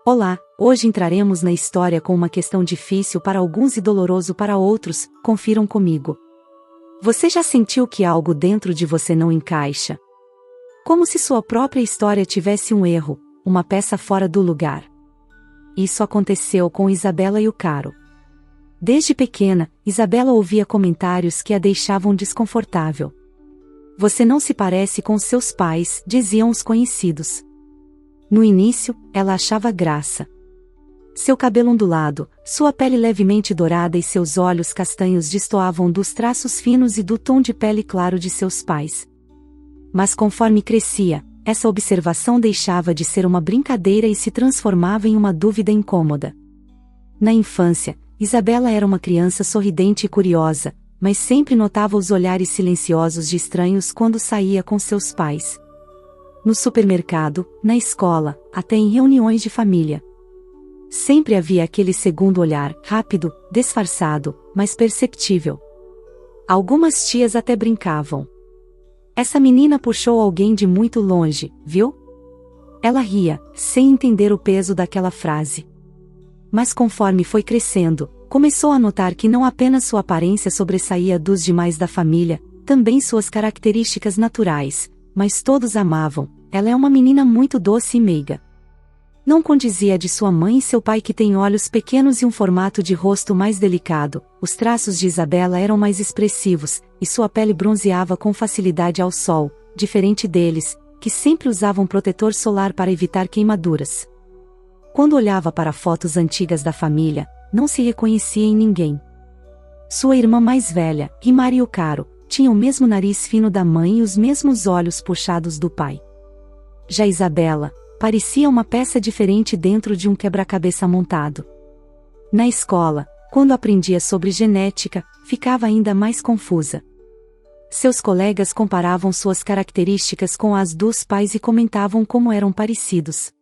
Olá, hoje entraremos na história com uma questão difícil para alguns e doloroso para outros, confiram comigo. Você já sentiu que algo dentro de você não encaixa? Como se sua própria história tivesse um erro, uma peça fora do lugar. Isso aconteceu com Isabela e o Caro. Desde pequena, Isabela ouvia comentários que a deixavam desconfortável. Você não se parece com seus pais, diziam os conhecidos. No início, ela achava graça. Seu cabelo ondulado, sua pele levemente dourada e seus olhos castanhos destoavam dos traços finos e do tom de pele claro de seus pais. Mas conforme crescia, essa observação deixava de ser uma brincadeira e se transformava em uma dúvida incômoda. Na infância, Isabela era uma criança sorridente e curiosa, mas sempre notava os olhares silenciosos de estranhos quando saía com seus pais. No supermercado, na escola, até em reuniões de família. Sempre havia aquele segundo olhar, rápido, disfarçado, mas perceptível. Algumas tias até brincavam. Essa menina puxou alguém de muito longe, viu? Ela ria, sem entender o peso daquela frase. Mas conforme foi crescendo, começou a notar que não apenas sua aparência sobressaía dos demais da família, também suas características naturais, mas todos amavam. Ela é uma menina muito doce e meiga. Não condizia de sua mãe e seu pai que têm olhos pequenos e um formato de rosto mais delicado, os traços de Isabela eram mais expressivos, e sua pele bronzeava com facilidade ao sol, diferente deles, que sempre usavam protetor solar para evitar queimaduras. Quando olhava para fotos antigas da família, não se reconhecia em ninguém. Sua irmã mais velha, Rimari e o Caro, tinha o mesmo nariz fino da mãe e os mesmos olhos puxados do pai. Já Isabela, parecia uma peça diferente dentro de um quebra-cabeça montado. Na escola, quando aprendia sobre genética, ficava ainda mais confusa. Seus colegas comparavam suas características com as dos pais e comentavam como eram parecidos.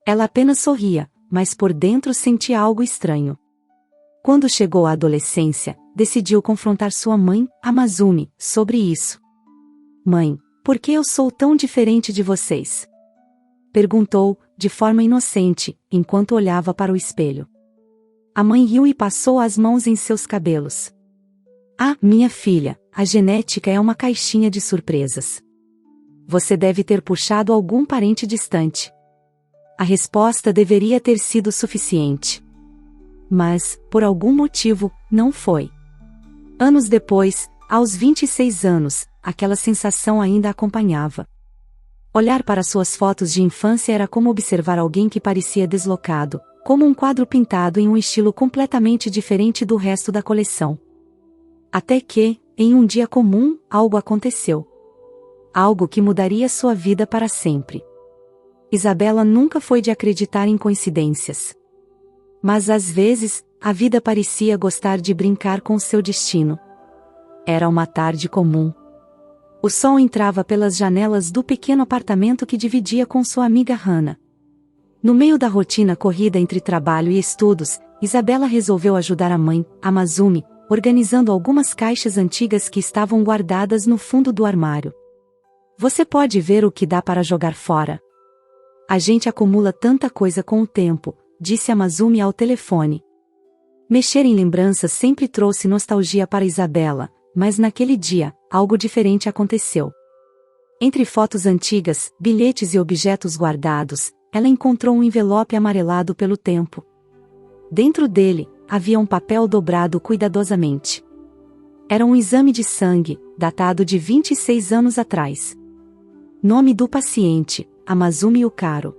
Ela apenas sorria, mas por dentro sentia algo estranho. Quando chegou à adolescência, decidiu confrontar sua mãe, Amazumi, sobre isso. Mãe, por que eu sou tão diferente de vocês? Perguntou, de forma inocente, enquanto olhava para o espelho. A mãe riu e passou as mãos em seus cabelos. Ah, minha filha, a genética é uma caixinha de surpresas. Você deve ter puxado algum parente distante. A resposta deveria ter sido suficiente. Mas, por algum motivo, não foi. Anos depois, aos 26 anos, aquela sensação ainda a acompanhava. Olhar para suas fotos de infância era como observar alguém que parecia deslocado, como um quadro pintado em um estilo completamente diferente do resto da coleção. Até que, em um dia comum, algo aconteceu. Algo que mudaria sua vida para sempre. Isabela nunca foi de acreditar em coincidências. Mas às vezes, a vida parecia gostar de brincar com seu destino. Era uma tarde comum. O sol entrava pelas janelas do pequeno apartamento que dividia com sua amiga Hana. No meio da rotina corrida entre trabalho e estudos, Isabela resolveu ajudar a mãe, Amazumi, organizando algumas caixas antigas que estavam guardadas no fundo do armário. Você pode ver o que dá para jogar fora. A gente acumula tanta coisa com o tempo, disse Amazumi ao telefone. Mexer em lembranças sempre trouxe nostalgia para Isabela, mas naquele dia, algo diferente aconteceu. Entre fotos antigas, bilhetes e objetos guardados, ela encontrou um envelope amarelado pelo tempo. Dentro dele, havia um papel dobrado cuidadosamente. Era um exame de sangue, datado de 26 anos atrás. Nome do paciente, Amazumi Caro.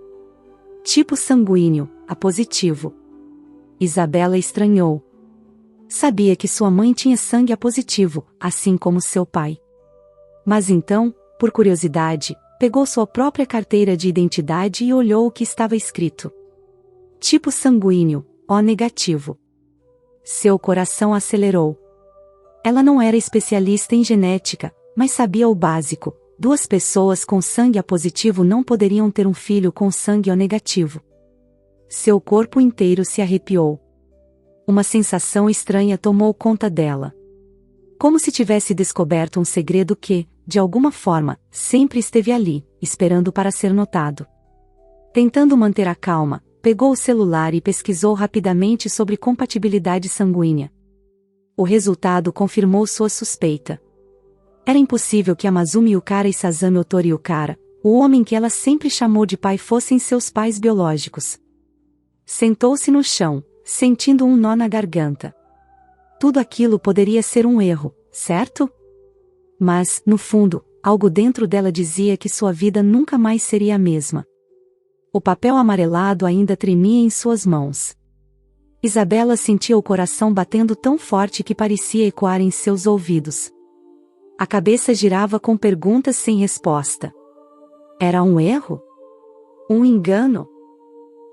Tipo sanguíneo, A positivo. Isabela estranhou. Sabia que sua mãe tinha sangue A positivo, assim como seu pai. Mas então, por curiosidade, pegou sua própria carteira de identidade e olhou o que estava escrito. Tipo sanguíneo, O negativo. Seu coração acelerou. Ela não era especialista em genética, mas sabia o básico: 2 pessoas com sangue A positivo não poderiam ter um filho com sangue O negativo. Seu corpo inteiro se arrepiou. Uma sensação estranha tomou conta dela. Como se tivesse descoberto um segredo que, de alguma forma, sempre esteve ali, esperando para ser notado. Tentando manter a calma, pegou o celular e pesquisou rapidamente sobre compatibilidade sanguínea. O resultado confirmou sua suspeita. Era impossível que Amazumi Yukara e Sasami Otori Yukara, o homem que ela sempre chamou de pai, fossem seus pais biológicos. Sentou-se no chão, sentindo um nó na garganta. Tudo aquilo poderia ser um erro, certo? Mas, no fundo, algo dentro dela dizia que sua vida nunca mais seria a mesma. O papel amarelado ainda tremia em suas mãos. Isabela sentia o coração batendo tão forte que parecia ecoar em seus ouvidos. A cabeça girava com perguntas sem resposta. Era um erro? Um engano?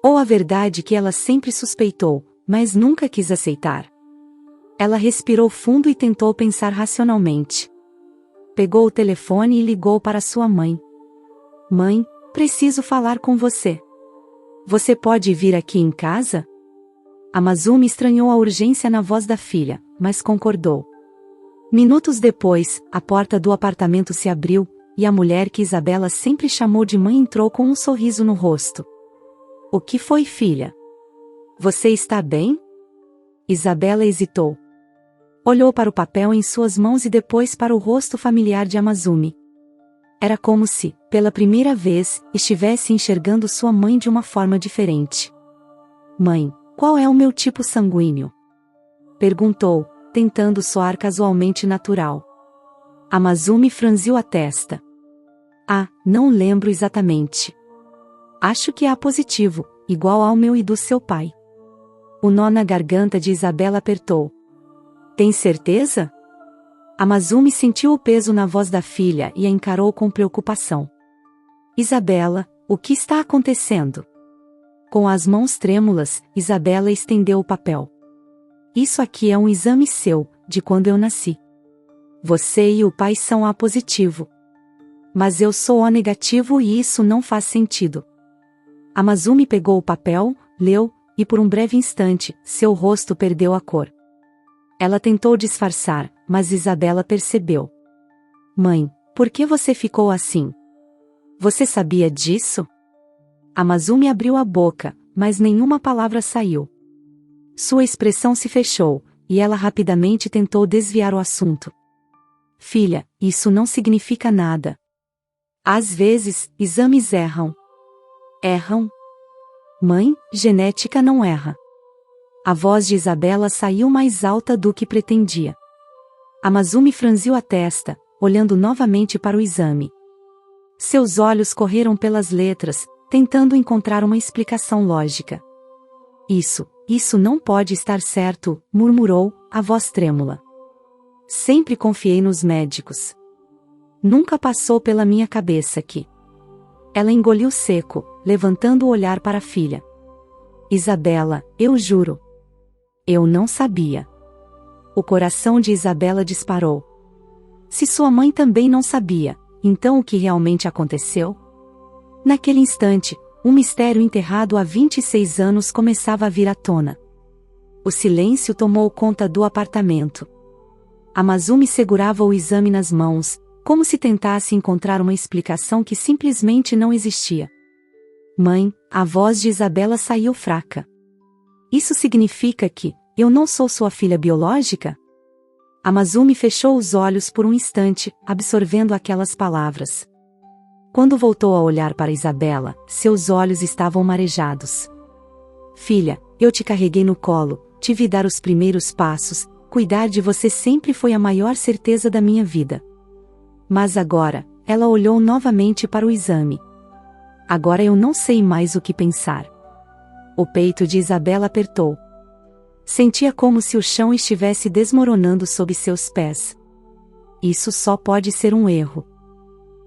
Ou a verdade que ela sempre suspeitou, mas nunca quis aceitar? Ela respirou fundo e tentou pensar racionalmente. Pegou o telefone e ligou para sua mãe. Mãe, preciso falar com você. Você pode vir aqui em casa? Amazumi estranhou a urgência na voz da filha, mas concordou. Minutos depois, a porta do apartamento se abriu, e a mulher que Isabela sempre chamou de mãe entrou com um sorriso no rosto. O que foi, filha? Você está bem? Isabela hesitou. Olhou para o papel em suas mãos e depois para o rosto familiar de Amazumi. Era como se, pela primeira vez, estivesse enxergando sua mãe de uma forma diferente. Mãe, qual é o meu tipo sanguíneo? Perguntou, tentando soar casualmente natural. Amazumi franziu a testa. Ah, não lembro exatamente. Acho que é A positivo, igual ao meu e do seu pai. O nó na garganta de Isabela apertou. Tem certeza? Amazumi sentiu o peso na voz da filha e a encarou com preocupação. Isabela, o que está acontecendo? Com as mãos trêmulas, Isabela estendeu o papel. Isso aqui é um exame seu, de quando eu nasci. Você e o pai são A positivo. Mas eu sou O negativo e isso não faz sentido. Amazumi pegou o papel, leu, e por um breve instante, seu rosto perdeu a cor. Ela tentou disfarçar, mas Isabela percebeu. Mãe, por que você ficou assim? Você sabia disso? Amazumi abriu a boca, mas nenhuma palavra saiu. Sua expressão se fechou, e ela rapidamente tentou desviar o assunto. Filha, isso não significa nada. Às vezes, exames erram. Erram? Mãe, genética não erra. A voz de Isabela saiu mais alta do que pretendia. Amazumi franziu a testa, olhando novamente para o exame. Seus olhos correram pelas letras, tentando encontrar uma explicação lógica. Isso não pode estar certo, murmurou, a voz trêmula. Sempre confiei nos médicos. Nunca passou pela minha cabeça que... Ela engoliu seco, levantando o olhar para a filha. Isabela, eu juro. Eu não sabia. O coração de Isabela disparou. Se sua mãe também não sabia, então o que realmente aconteceu? Naquele instante, um mistério enterrado há 26 anos começava a vir à tona. O silêncio tomou conta do apartamento. Amazumi segurava o exame nas mãos, como se tentasse encontrar uma explicação que simplesmente não existia. Mãe, a voz de Isabela saiu fraca. Isso significa que eu não sou sua filha biológica? Amazumi fechou os olhos por um instante, absorvendo aquelas palavras. Quando voltou a olhar para Isabela, seus olhos estavam marejados. Filha, eu te carreguei no colo, te vi dar os primeiros passos, cuidar de você sempre foi a maior certeza da minha vida. Mas agora, ela olhou novamente para o exame. Agora eu não sei mais o que pensar. O peito de Isabela apertou. Sentia como se o chão estivesse desmoronando sob seus pés. Isso só pode ser um erro.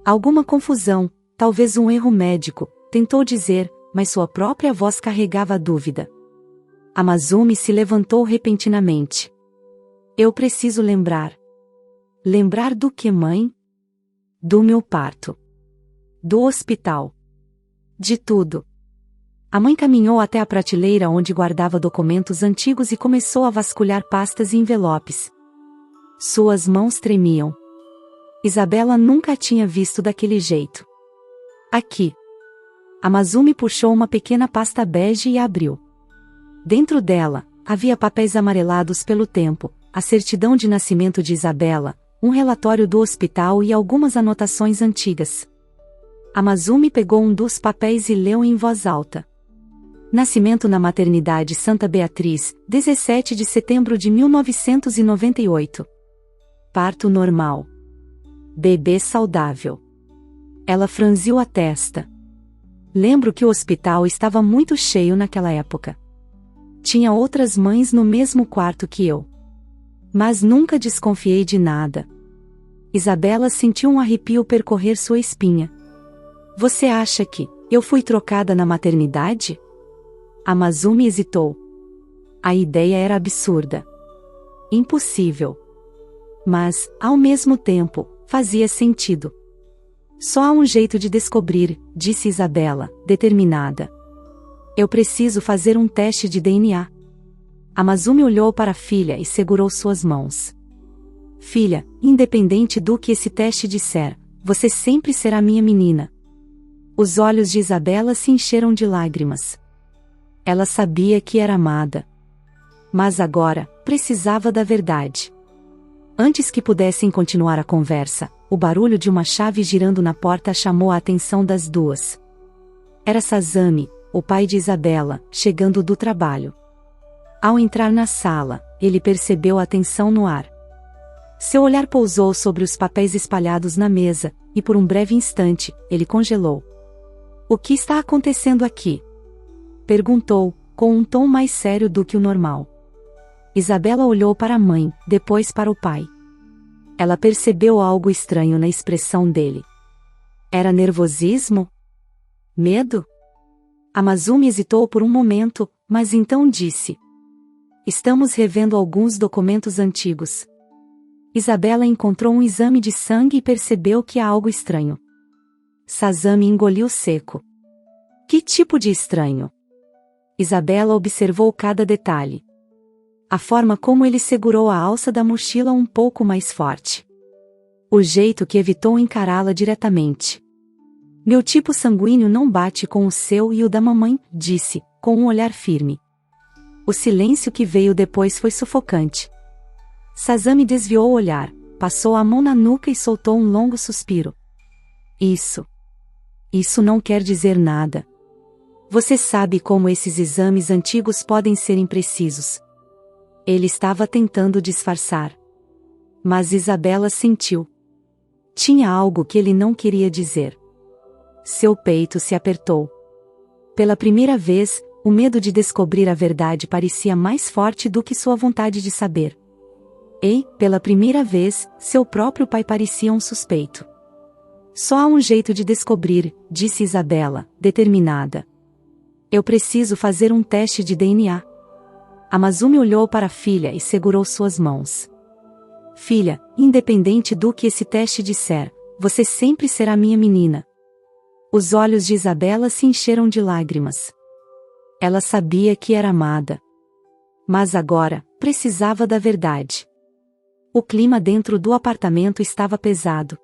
Alguma confusão, talvez um erro médico, tentou dizer, mas sua própria voz carregava a dúvida. Amazumi se levantou repentinamente. Eu preciso lembrar. Lembrar do que, mãe? Do meu parto. Do hospital. De tudo. A mãe caminhou até a prateleira onde guardava documentos antigos e começou a vasculhar pastas e envelopes. Suas mãos tremiam. Isabela nunca a tinha visto daquele jeito. Aqui. Amazumi puxou uma pequena pasta bege e abriu. Dentro dela, havia papéis amarelados pelo tempo, a certidão de nascimento de Isabela, um relatório do hospital e algumas anotações antigas. Amazumi pegou um dos papéis e leu em voz alta. Nascimento na maternidade Santa Beatriz, 17 de setembro de 1998. Parto normal. Bebê saudável. Ela franziu a testa. Lembro que o hospital estava muito cheio naquela época. Tinha outras mães no mesmo quarto que eu. Mas nunca desconfiei de nada. Isabela sentiu um arrepio percorrer sua espinha. Você acha que eu fui trocada na maternidade? Amazumi hesitou. A ideia era absurda. Impossível. Mas, ao mesmo tempo, fazia sentido. Só há um jeito de descobrir, disse Isabela, determinada. Eu preciso fazer um teste de DNA. Amazumi olhou para a filha e segurou suas mãos. Filha, independente do que esse teste disser, você sempre será minha menina. Os olhos de Isabela se encheram de lágrimas. Ela sabia que era amada. Mas agora, precisava da verdade. Antes que pudessem continuar a conversa, o barulho de uma chave girando na porta chamou a atenção das duas. Era Sazami, o pai de Isabela, chegando do trabalho. Ao entrar na sala, ele percebeu a tensão no ar. Seu olhar pousou sobre os papéis espalhados na mesa, e por um breve instante, ele congelou. O que está acontecendo aqui? Perguntou, com um tom mais sério do que o normal. Isabela olhou para a mãe, depois para o pai. Ela percebeu algo estranho na expressão dele. Era nervosismo? Medo? Amazumi hesitou por um momento, mas então disse. Estamos revendo alguns documentos antigos. Isabela encontrou um exame de sangue e percebeu que há algo estranho. Sazami engoliu seco. Que tipo de estranho? Isabela observou cada detalhe. A forma como ele segurou a alça da mochila um pouco mais forte. O jeito que evitou encará-la diretamente. Meu tipo sanguíneo não bate com o seu e o da mamãe, disse, com um olhar firme. O silêncio que veio depois foi sufocante. Sazami desviou o olhar, passou a mão na nuca e soltou um longo suspiro. Isso não quer dizer nada. Você sabe como esses exames antigos podem ser imprecisos. Ele estava tentando disfarçar. Mas Isabela sentiu. Tinha algo que ele não queria dizer. Seu peito se apertou. Pela primeira vez, o medo de descobrir a verdade parecia mais forte do que sua vontade de saber. E, pela primeira vez, seu próprio pai parecia um suspeito. Só há um jeito de descobrir, disse Isabela, determinada. Eu preciso fazer um teste de DNA. Amazumi olhou para a filha e segurou suas mãos. Filha, independente do que esse teste disser, você sempre será minha menina. Os olhos de Isabela se encheram de lágrimas. Ela sabia que era amada. Mas agora, precisava da verdade. O clima dentro do apartamento estava pesado.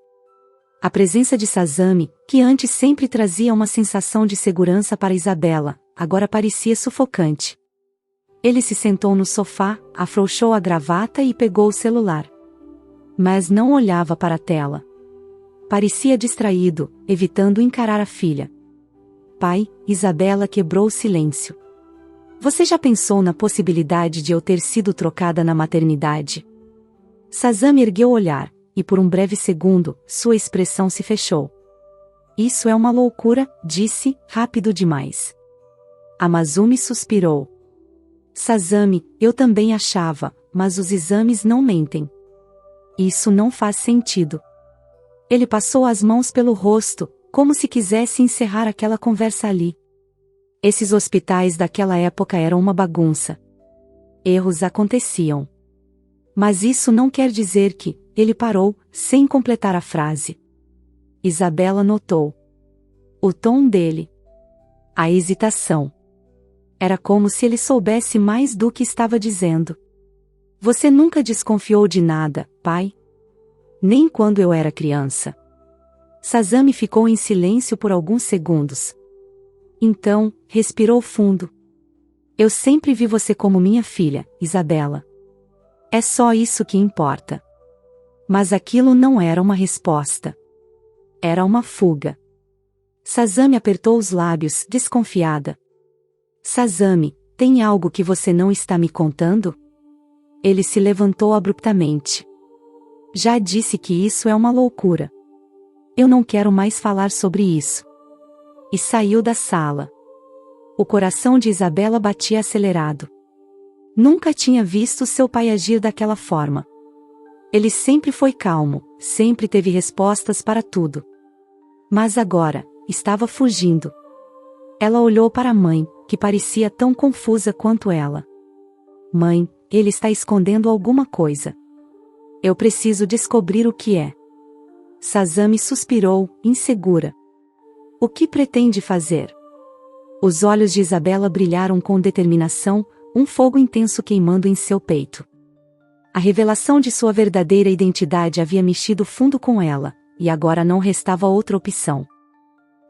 A presença de Sazami, que antes sempre trazia uma sensação de segurança para Isabela, agora parecia sufocante. Ele se sentou no sofá, afrouxou a gravata e pegou o celular. Mas não olhava para a tela. Parecia distraído, evitando encarar a filha. Pai, Isabela quebrou o silêncio. Você já pensou na possibilidade de eu ter sido trocada na maternidade? Sazami ergueu o olhar, e por um breve segundo, sua expressão se fechou. Isso é uma loucura, disse, rápido demais. Amazumi suspirou. Sazami, eu também achava, mas os exames não mentem. Isso não faz sentido. Ele passou as mãos pelo rosto, como se quisesse encerrar aquela conversa ali. Esses hospitais daquela época eram uma bagunça. Erros aconteciam. Mas isso não quer dizer que, ele parou, sem completar a frase. Isabela notou. O tom dele. A hesitação. Era como se ele soubesse mais do que estava dizendo. Você nunca desconfiou de nada, pai? Nem quando eu era criança. Sazami ficou em silêncio por alguns segundos. Então, respirou fundo. Eu sempre vi você como minha filha, Isabela. É só isso que importa. Mas aquilo não era uma resposta. Era uma fuga. Sazami apertou os lábios, desconfiada. Sazami, tem algo que você não está me contando? Ele se levantou abruptamente. Já disse que isso é uma loucura. Eu não quero mais falar sobre isso. E saiu da sala. O coração de Isabela batia acelerado. Nunca tinha visto seu pai agir daquela forma. Ele sempre foi calmo, sempre teve respostas para tudo. Mas agora, estava fugindo. Ela olhou para a mãe, que parecia tão confusa quanto ela. Mãe, ele está escondendo alguma coisa. Eu preciso descobrir o que é. Sazami suspirou, insegura. O que pretende fazer? Os olhos de Isabela brilharam com determinação, um fogo intenso queimando em seu peito. A revelação de sua verdadeira identidade havia mexido fundo com ela, e agora não restava outra opção.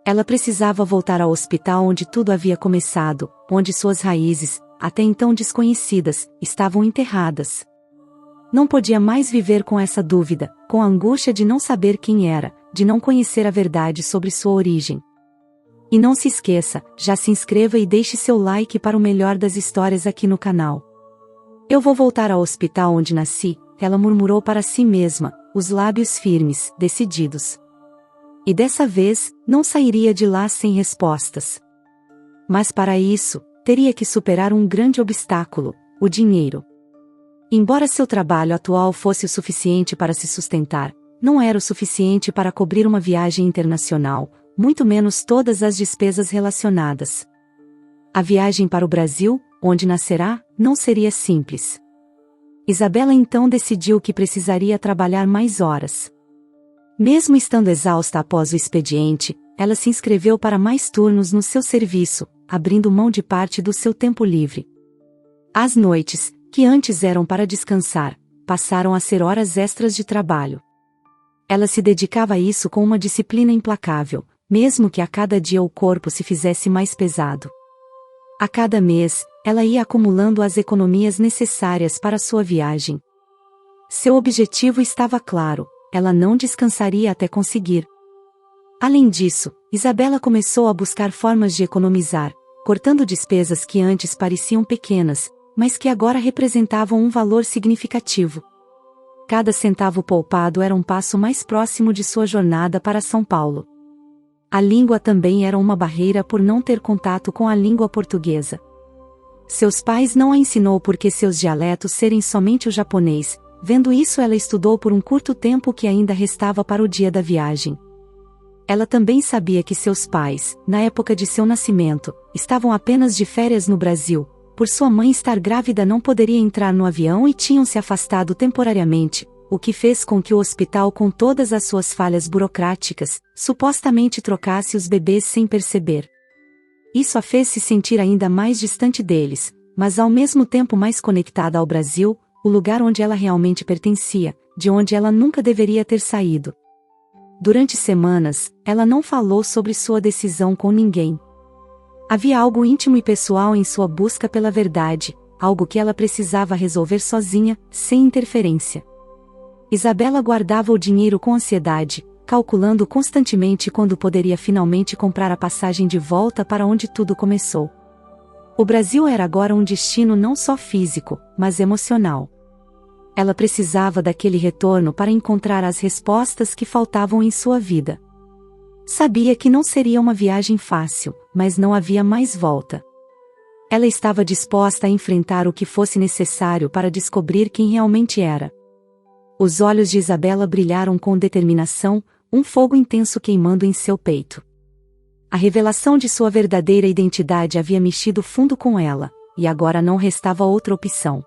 Ela precisava voltar ao hospital onde tudo havia começado, onde suas raízes, até então desconhecidas, estavam enterradas. Não podia mais viver com essa dúvida, com a angústia de não saber quem era, de não conhecer a verdade sobre sua origem. E não se esqueça, já se inscreva e deixe seu like para o melhor das histórias aqui no canal. Eu vou voltar ao hospital onde nasci, ela murmurou para si mesma, os lábios firmes, decididos. E dessa vez, não sairia de lá sem respostas. Mas para isso, teria que superar um grande obstáculo, o dinheiro. Embora seu trabalho atual fosse o suficiente para se sustentar, não era o suficiente para cobrir uma viagem internacional, muito menos todas as despesas relacionadas. A viagem para o Brasil, onde nascerá, não seria simples. Isabela então decidiu que precisaria trabalhar mais horas. Mesmo estando exausta após o expediente, ela se inscreveu para mais turnos no seu serviço, abrindo mão de parte do seu tempo livre. As noites, que antes eram para descansar, passaram a ser horas extras de trabalho. Ela se dedicava a isso com uma disciplina implacável, mesmo que a cada dia o corpo se fizesse mais pesado. A cada mês, ela ia acumulando as economias necessárias para sua viagem. Seu objetivo estava claro, ela não descansaria até conseguir. Além disso, Isabela começou a buscar formas de economizar, cortando despesas que antes pareciam pequenas, mas que agora representavam um valor significativo. Cada centavo poupado era um passo mais próximo de sua jornada para São Paulo. A língua também era uma barreira por não ter contato com a língua portuguesa. Seus pais não a ensinou porque seus dialetos serem somente o japonês, vendo isso ela estudou por um curto tempo que ainda restava para o dia da viagem. Ela também sabia que seus pais, na época de seu nascimento, estavam apenas de férias no Brasil. Por sua mãe estar grávida não poderia entrar no avião e tinham se afastado temporariamente, o que fez com que o hospital, com todas as suas falhas burocráticas, supostamente trocasse os bebês sem perceber. Isso a fez se sentir ainda mais distante deles, mas ao mesmo tempo mais conectada ao Brasil, o lugar onde ela realmente pertencia, de onde ela nunca deveria ter saído. Durante semanas, ela não falou sobre sua decisão com ninguém. Havia algo íntimo e pessoal em sua busca pela verdade, algo que ela precisava resolver sozinha, sem interferência. Isabela guardava o dinheiro com ansiedade, calculando constantemente quando poderia finalmente comprar a passagem de volta para onde tudo começou. O Brasil era agora um destino não só físico, mas emocional. Ela precisava daquele retorno para encontrar as respostas que faltavam em sua vida. Sabia que não seria uma viagem fácil, mas não havia mais volta. Ela estava disposta a enfrentar o que fosse necessário para descobrir quem realmente era. Os olhos de Isabela brilharam com determinação, um fogo intenso queimando em seu peito. A revelação de sua verdadeira identidade havia mexido fundo com ela, e agora não restava outra opção.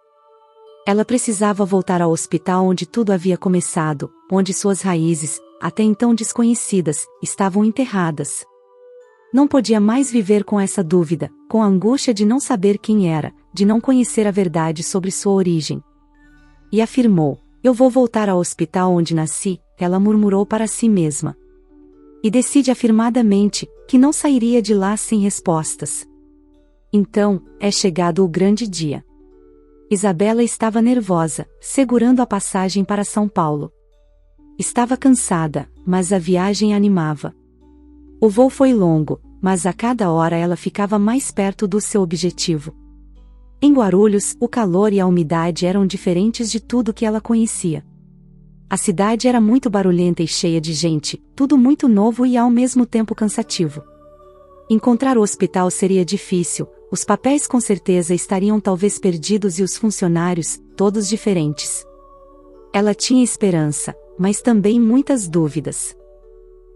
Ela precisava voltar ao hospital onde tudo havia começado, onde suas raízes, até então desconhecidas, estavam enterradas. Não podia mais viver com essa dúvida, com a angústia de não saber quem era, de não conhecer a verdade sobre sua origem. E afirmou: "Eu vou voltar ao hospital onde nasci", ela murmurou para si mesma. E decide afirmadamente que não sairia de lá sem respostas. Então, é chegado o grande dia. Isabela estava nervosa, segurando a passagem para São Paulo. Estava cansada, mas a viagem a animava. O voo foi longo, mas a cada hora ela ficava mais perto do seu objetivo. Em Guarulhos, o calor e a umidade eram diferentes de tudo que ela conhecia. A cidade era muito barulhenta e cheia de gente, tudo muito novo e ao mesmo tempo cansativo. Encontrar o hospital seria difícil, os papéis com certeza estariam talvez perdidos e os funcionários, todos diferentes. Ela tinha esperança, mas também muitas dúvidas.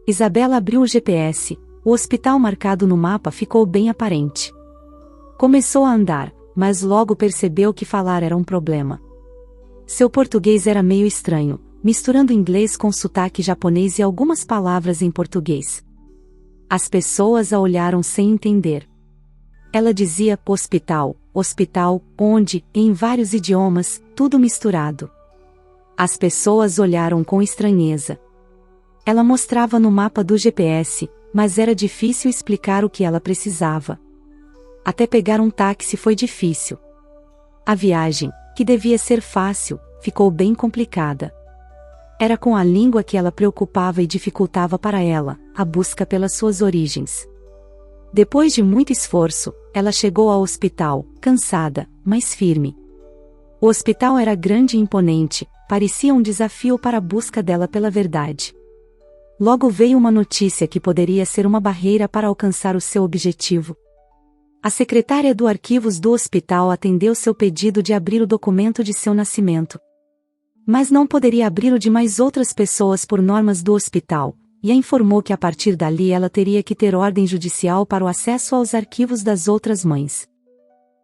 Isabela abriu o GPS, o hospital marcado no mapa ficou bem aparente. Começou a andar, mas logo percebeu que falar era um problema. Seu português era meio estranho, misturando inglês com sotaque japonês e algumas palavras em português. As pessoas a olharam sem entender. Ela dizia hospital, hospital, onde, em vários idiomas, tudo misturado. As pessoas olharam com estranheza. Ela mostrava no mapa do GPS, mas era difícil explicar o que ela precisava. Até pegar um táxi foi difícil. A viagem, que devia ser fácil, ficou bem complicada. Era com a língua que ela preocupava e dificultava para ela, a busca pelas suas origens. Depois de muito esforço, ela chegou ao hospital, cansada, mas firme. O hospital era grande e imponente, parecia um desafio para a busca dela pela verdade. Logo veio uma notícia que poderia ser uma barreira para alcançar o seu objetivo. A secretária do arquivos do hospital atendeu seu pedido de abrir o documento de seu nascimento. Mas não poderia abri-lo de mais outras pessoas por normas do hospital, e a informou que a partir dali ela teria que ter ordem judicial para o acesso aos arquivos das outras mães.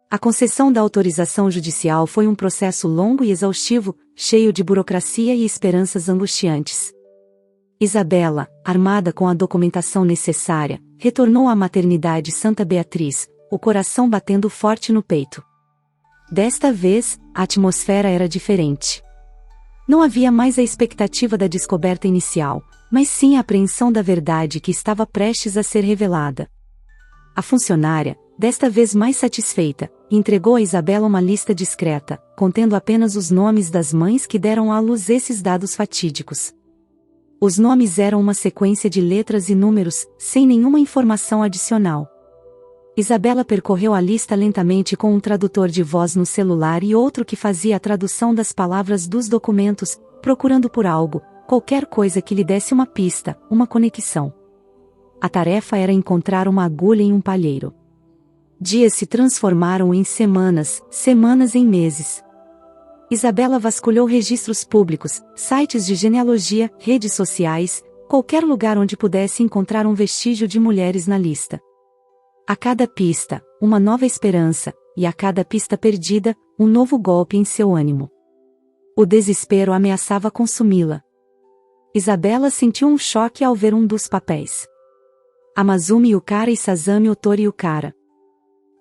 A concessão da autorização judicial foi um processo longo e exaustivo, cheio de burocracia e esperanças angustiantes. Isabela, armada com a documentação necessária, retornou à maternidade Santa Beatriz, o coração batendo forte no peito. Desta vez, a atmosfera era diferente. Não havia mais a expectativa da descoberta inicial, mas sim a apreensão da verdade que estava prestes a ser revelada. A funcionária, desta vez mais satisfeita, entregou a Isabela uma lista discreta, contendo apenas os nomes das mães que deram à luz esses dados fatídicos. Os nomes eram uma sequência de letras e números, sem nenhuma informação adicional. Isabela percorreu a lista lentamente com um tradutor de voz no celular e outro que fazia a tradução das palavras dos documentos, procurando por algo, qualquer coisa que lhe desse uma pista, uma conexão. A tarefa era encontrar uma agulha em um palheiro. Dias se transformaram em semanas, semanas em meses. Isabela vasculhou registros públicos, sites de genealogia, redes sociais, qualquer lugar onde pudesse encontrar um vestígio de mulheres na lista. A cada pista, uma nova esperança, e a cada pista perdida, um novo golpe em seu ânimo. O desespero ameaçava consumi-la. Isabela sentiu um choque ao ver um dos papéis. Amazumi Yukara e Sasami Otori Yukara.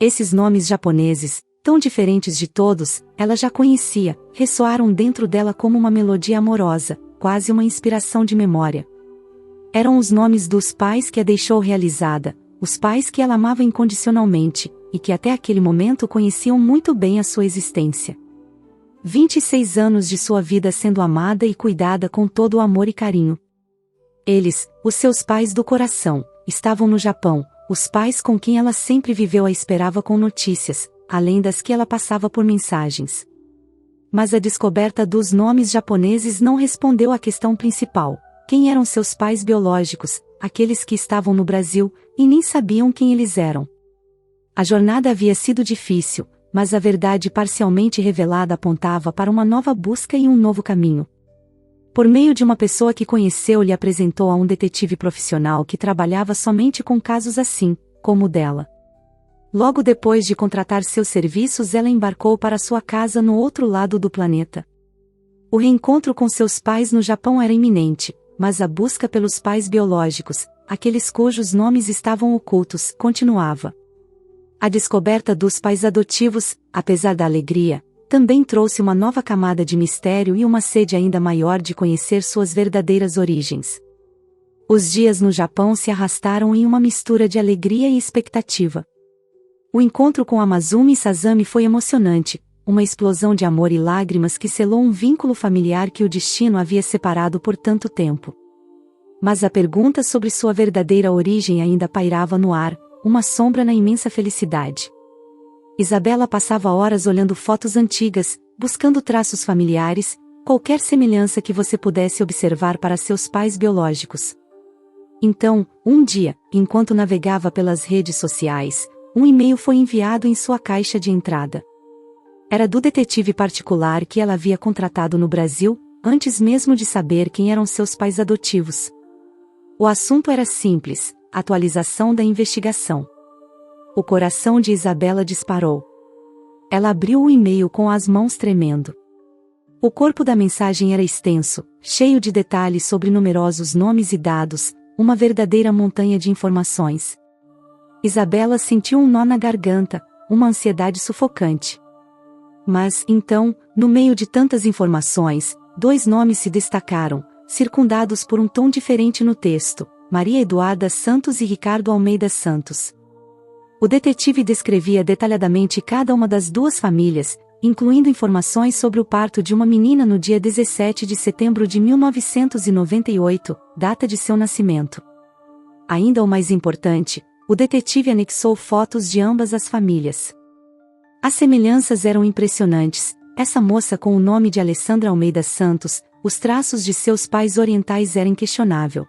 Esses nomes japoneses, tão diferentes de todos, ela já conhecia, ressoaram dentro dela como uma melodia amorosa, quase uma inspiração de memória. Eram os nomes dos pais que a deixou realizada, os pais que ela amava incondicionalmente, e que até aquele momento conheciam muito bem a sua existência. 26 anos de sua vida sendo amada e cuidada com todo o amor e carinho. Eles, os seus pais do coração, estavam no Japão, os pais com quem ela sempre viveu a esperava com notícias, além das que ela passava por mensagens. Mas a descoberta dos nomes japoneses não respondeu à questão principal: quem eram seus pais biológicos, aqueles que estavam no Brasil, e nem sabiam quem eles eram. A jornada havia sido difícil, mas a verdade parcialmente revelada apontava para uma nova busca e um novo caminho. Por meio de uma pessoa que conheceu, lhe apresentou a um detetive profissional que trabalhava somente com casos assim, como o dela. Logo depois de contratar seus serviços, ela embarcou para sua casa no outro lado do planeta. O reencontro com seus pais no Japão era iminente, mas a busca pelos pais biológicos, aqueles cujos nomes estavam ocultos, continuava. A descoberta dos pais adotivos, apesar da alegria, também trouxe uma nova camada de mistério e uma sede ainda maior de conhecer suas verdadeiras origens. Os dias no Japão se arrastaram em uma mistura de alegria e expectativa. O encontro com Amazumi Sasami foi emocionante, uma explosão de amor e lágrimas que selou um vínculo familiar que o destino havia separado por tanto tempo. Mas a pergunta sobre sua verdadeira origem ainda pairava no ar, uma sombra na imensa felicidade. Isabela passava horas olhando fotos antigas, buscando traços familiares, qualquer semelhança que você pudesse observar para seus pais biológicos. Então, um dia, enquanto navegava pelas redes sociais, um e-mail foi enviado em sua caixa de entrada. Era do detetive particular que ela havia contratado no Brasil, antes mesmo de saber quem eram seus pais adotivos. O assunto era simples: atualização da investigação. O coração de Isabela disparou. Ela abriu o e-mail com as mãos tremendo. O corpo da mensagem era extenso, cheio de detalhes sobre numerosos nomes e dados, uma verdadeira montanha de informações. Isabela sentiu um nó na garganta, uma ansiedade sufocante. Mas, então, no meio de tantas informações, 2 nomes se destacaram, circundados por um tom diferente no texto: Maria Eduarda Santos e Ricardo Almeida Santos. O detetive descrevia detalhadamente cada uma das 2 famílias, incluindo informações sobre o parto de uma menina no dia 17 de setembro de 1998, data de seu nascimento. Ainda o mais importante, o detetive anexou fotos de ambas as famílias. As semelhanças eram impressionantes: essa moça com o nome de Alessandra Almeida Santos, os traços de seus pais orientais eram inquestionável.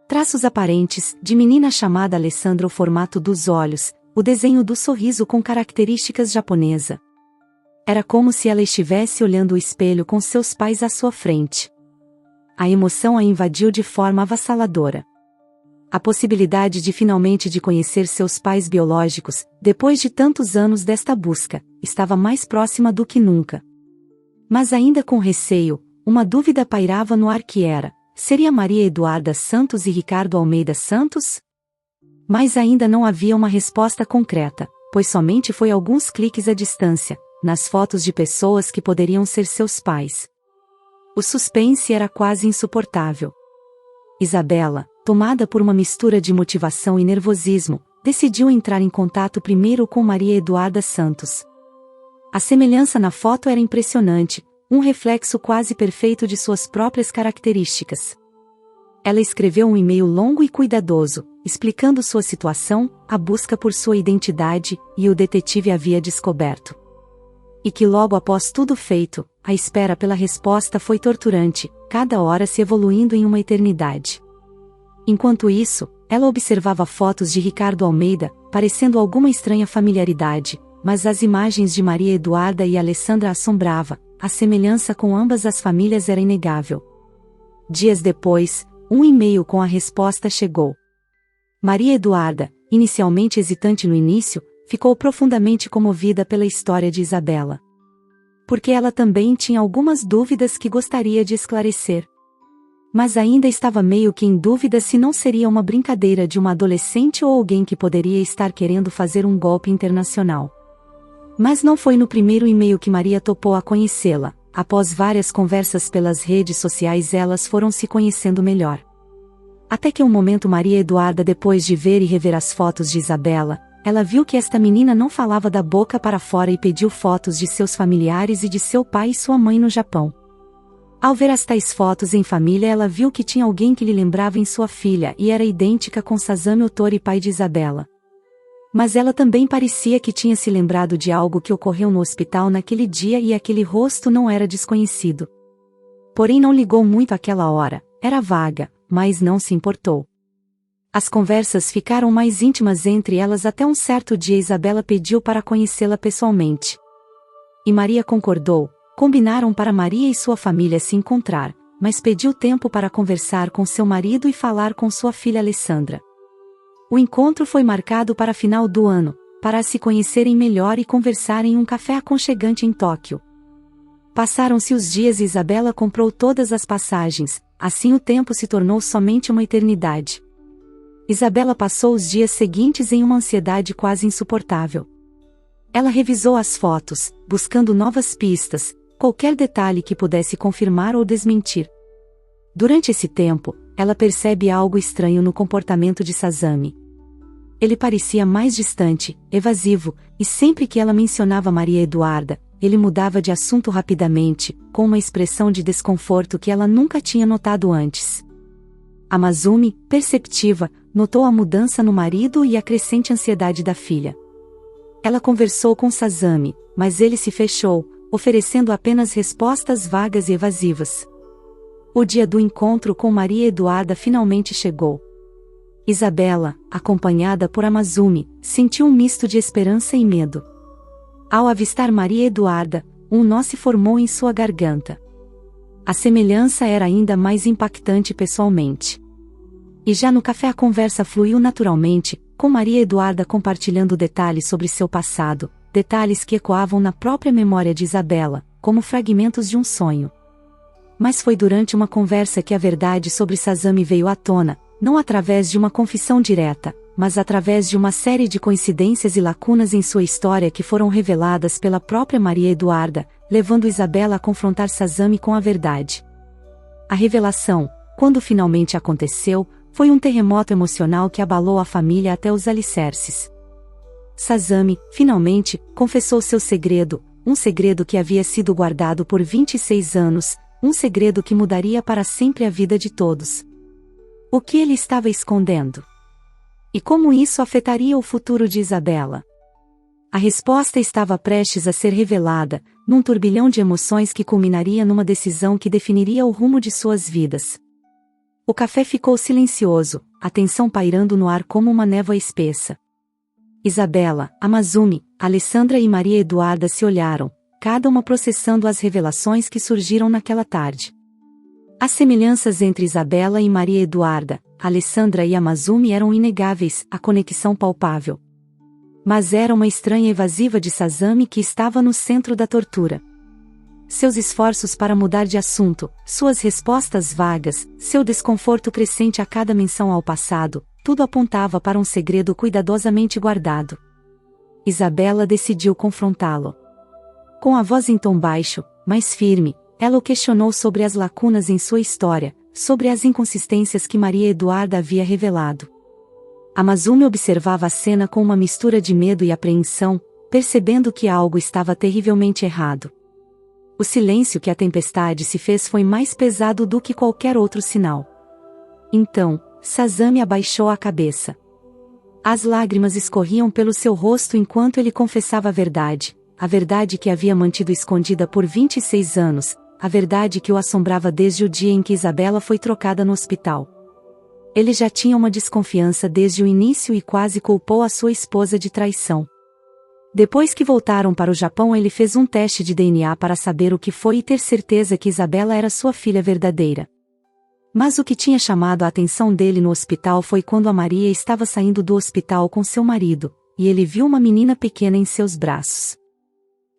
Traços aparentes, de menina chamada Alessandra, o formato dos olhos, o desenho do sorriso com características japonesa. Era como se ela estivesse olhando o espelho com seus pais à sua frente. A emoção a invadiu de forma avassaladora. A possibilidade de finalmente conhecer seus pais biológicos, depois de tantos anos desta busca, estava mais próxima do que nunca. Mas ainda com receio, uma dúvida pairava no ar que era: seria Maria Eduarda Santos e Ricardo Almeida Santos? Mas ainda não havia uma resposta concreta, pois somente foi alguns cliques à distância, nas fotos de pessoas que poderiam ser seus pais. O suspense era quase insuportável. Isabela, tomada por uma mistura de motivação e nervosismo, decidiu entrar em contato primeiro com Maria Eduarda Santos. A semelhança na foto era impressionante, um reflexo quase perfeito de suas próprias características. Ela escreveu um e-mail longo e cuidadoso, explicando sua situação, a busca por sua identidade, e o detetive havia descoberto. E que logo após tudo feito, a espera pela resposta foi torturante, cada hora se evoluindo em uma eternidade. Enquanto isso, ela observava fotos de Ricardo Almeida, parecendo alguma estranha familiaridade, mas as imagens de Maria Eduarda e Alessandra assombrava, a semelhança com ambas as famílias era inegável. Dias depois, um e-mail com a resposta chegou. Maria Eduarda, inicialmente hesitante no início, ficou profundamente comovida pela história de Isabela. Porque ela também tinha algumas dúvidas que gostaria de esclarecer. Mas ainda estava meio que em dúvida se não seria uma brincadeira de uma adolescente ou alguém que poderia estar querendo fazer um golpe internacional. Mas não foi no primeiro e-mail que Maria topou a conhecê-la. Após várias conversas pelas redes sociais, elas foram se conhecendo melhor. Até que um momento Maria Eduarda, depois de ver e rever as fotos de Isabela, ela viu que esta menina não falava da boca para fora e pediu fotos de seus familiares e de seu pai e sua mãe no Japão. Ao ver as tais fotos em família, ela viu que tinha alguém que lhe lembrava em sua filha e era idêntica com Sasami Otori, pai de Isabela. Mas ela também parecia que tinha se lembrado de algo que ocorreu no hospital naquele dia e aquele rosto não era desconhecido. Porém não ligou muito àquela hora, era vaga, mas não se importou. As conversas ficaram mais íntimas entre elas até um certo dia Isabela pediu para conhecê-la pessoalmente. E Maria concordou, combinaram para Maria e sua família se encontrar, mas pediu tempo para conversar com seu marido e falar com sua filha Alessandra. O encontro foi marcado para final do ano, para se conhecerem melhor e conversarem em um café aconchegante em Tóquio. Passaram-se os dias e Isabela comprou todas as passagens, assim o tempo se tornou somente uma eternidade. Isabela passou os dias seguintes em uma ansiedade quase insuportável. Ela revisou as fotos, buscando novas pistas, qualquer detalhe que pudesse confirmar ou desmentir. Durante esse tempo, ela percebe algo estranho no comportamento de Sazami. Ele parecia mais distante, evasivo, e sempre que ela mencionava Maria Eduarda, ele mudava de assunto rapidamente, com uma expressão de desconforto que ela nunca tinha notado antes. Amazumi, perceptiva, notou a mudança no marido e a crescente ansiedade da filha. Ela conversou com Sazami, mas ele se fechou, oferecendo apenas respostas vagas e evasivas. O dia do encontro com Maria Eduarda finalmente chegou. Isabela, acompanhada por Amazumi, sentiu um misto de esperança e medo. Ao avistar Maria Eduarda, um nó se formou em sua garganta. A semelhança era ainda mais impactante pessoalmente. E já no café a conversa fluiu naturalmente, com Maria Eduarda compartilhando detalhes sobre seu passado, detalhes que ecoavam na própria memória de Isabela, como fragmentos de um sonho. Mas foi durante uma conversa que a verdade sobre Sazami veio à tona, não através de uma confissão direta, mas através de uma série de coincidências e lacunas em sua história que foram reveladas pela própria Maria Eduarda, levando Isabela a confrontar Sazami com a verdade. A revelação, quando finalmente aconteceu, foi um terremoto emocional que abalou a família até os alicerces. Sazami, finalmente, confessou seu segredo, um segredo que havia sido guardado por 26 anos, um segredo que mudaria para sempre a vida de todos. O que ele estava escondendo? E como isso afetaria o futuro de Isabela? A resposta estava prestes a ser revelada, num turbilhão de emoções que culminaria numa decisão que definiria o rumo de suas vidas. O café ficou silencioso, a tensão pairando no ar como uma névoa espessa. Isabela, Amazumi, Alessandra e Maria Eduarda se olharam, cada uma processando as revelações que surgiram naquela tarde. As semelhanças entre Isabela e Maria Eduarda, Alessandra e Amazumi eram inegáveis, a conexão palpável. Mas era uma estranha evasiva de Sazami que estava no centro da tortura. Seus esforços para mudar de assunto, suas respostas vagas, seu desconforto crescente a cada menção ao passado, tudo apontava para um segredo cuidadosamente guardado. Isabela decidiu confrontá-lo. Com a voz em tom baixo, mas firme, ela o questionou sobre as lacunas em sua história, sobre as inconsistências que Maria Eduarda havia revelado. Amazumi observava a cena com uma mistura de medo e apreensão, percebendo que algo estava terrivelmente errado. O silêncio que a tempestade se fez foi mais pesado do que qualquer outro sinal. Então, Sazami abaixou a cabeça. As lágrimas escorriam pelo seu rosto enquanto ele confessava a verdade que havia mantido escondida por 26 anos, a verdade que o assombrava desde o dia em que Isabela foi trocada no hospital. Ele já tinha uma desconfiança desde o início e quase culpou a sua esposa de traição. Depois que voltaram para o Japão, ele fez um teste de DNA para saber o que foi e ter certeza que Isabela era sua filha verdadeira. Mas o que tinha chamado a atenção dele no hospital foi quando a Maria estava saindo do hospital com seu marido, e ele viu uma menina pequena em seus braços.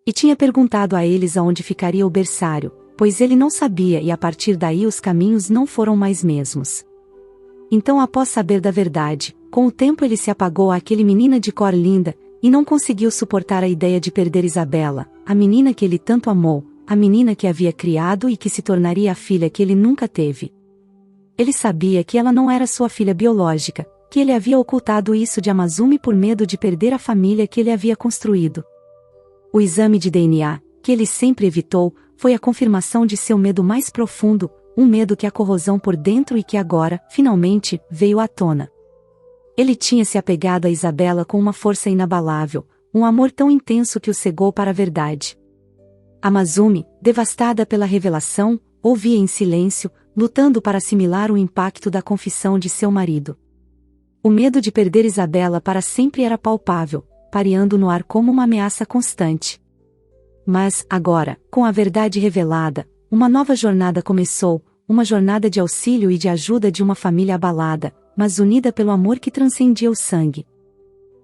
E tinha perguntado a eles aonde ficaria o berçário, pois ele não sabia e a partir daí os caminhos não foram mais mesmos. Então, após saber da verdade, com o tempo ele se apagou àquele menina de cor linda, e não conseguiu suportar a ideia de perder Isabela, a menina que ele tanto amou, a menina que havia criado e que se tornaria a filha que ele nunca teve. Ele sabia que ela não era sua filha biológica, que ele havia ocultado isso de Amazumi por medo de perder a família que ele havia construído. O exame de DNA, que ele sempre evitou, foi a confirmação de seu medo mais profundo, um medo que a corrosão por dentro e que agora, finalmente, veio à tona. Ele tinha se apegado a Isabela com uma força inabalável, um amor tão intenso que o cegou para a verdade. Amazumi, devastada pela revelação, ouvia em silêncio, lutando para assimilar o impacto da confissão de seu marido. O medo de perder Isabela para sempre era palpável, pareando no ar como uma ameaça constante. Mas, agora, com a verdade revelada, uma nova jornada começou, uma jornada de auxílio e de ajuda de uma família abalada, mas unida pelo amor que transcendia o sangue.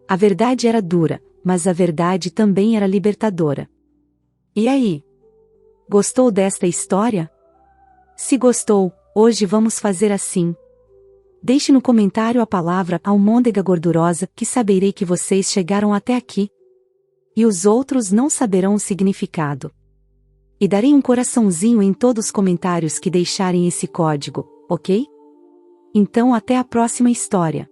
A verdade era dura, mas a verdade também era libertadora. E aí? Gostou desta história? Se gostou, hoje vamos fazer assim. Deixe no comentário a palavra almôndega gordurosa, que saberei que vocês chegaram até aqui. E os outros não saberão o significado. E darei um coraçãozinho em todos os comentários que deixarem esse código, ok? Então até a próxima história.